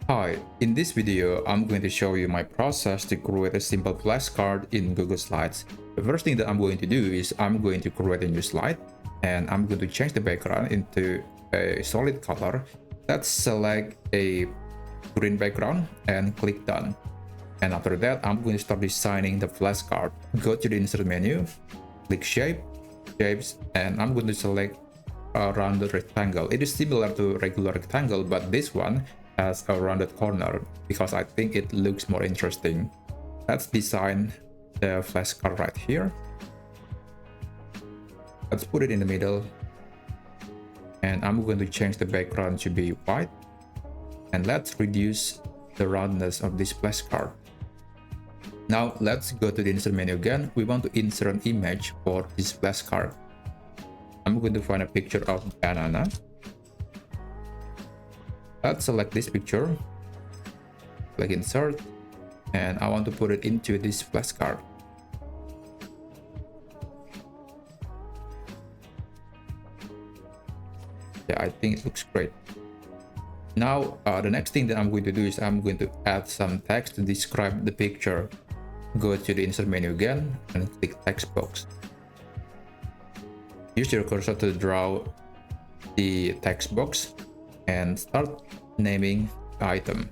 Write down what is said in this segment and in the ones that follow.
Hi, in this video, I'm going to show you my process to create a simple flashcard in Google Slides. The first thing that I'm going to do is I'm going to create a new slide and I'm going to change the background into a solid color. Let's select a green background and click done. And after that, I'm going to start designing the flashcard. Go to the insert menu, click shapes, and I'm going to select a rounded rectangle. It is similar to regular rectangle, but this one has a rounded corner because I think it looks more interesting. Let's design the flashcard right here. Let's put it in the middle, and I'm going to change the background to be white, and let's reduce the roundness of this flashcard. Now let's go to the insert menu again. We want to insert an image for this flashcard. I'm going to find a picture of banana. Let's select this picture, click insert, and I want to put it into this flashcard. Yeah, I think it looks great. Now, the next thing that I'm going to do is I'm going to add some text to describe the picture. Go to the insert menu again and click text box. Use your cursor to draw the text box and start naming the item.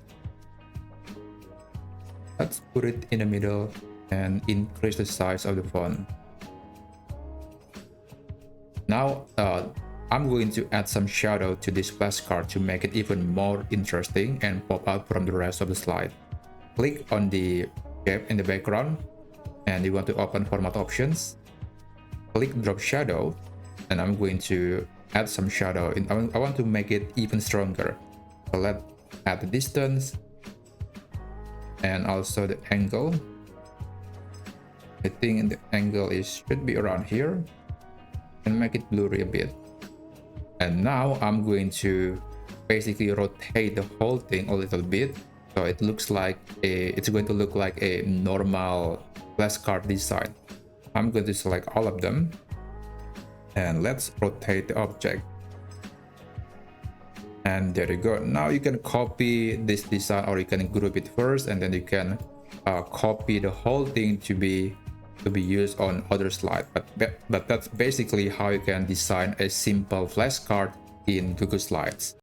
Let's put it in the middle and increase the size of the font. Now I'm going to add some shadow to this flashcard to make it even more interesting and pop out from the rest of the slide. Click on the shape in the background and you want to open format options. Click drop shadow and I'm going to add some shadow. I want to make it even stronger. So let's add the distance and also the angle. I think the angle should be around here and make it blurry a bit. And now I'm going to basically rotate the whole thing a little bit, so it looks like it's going to look like a normal flashcard design. I'm going to select all of them and let's rotate the object. And there you go. Now you can copy this design, or you can group it first and then you can copy the whole thing to be used on other slides. But that's basically how you can design a simple flashcard in Google Slides.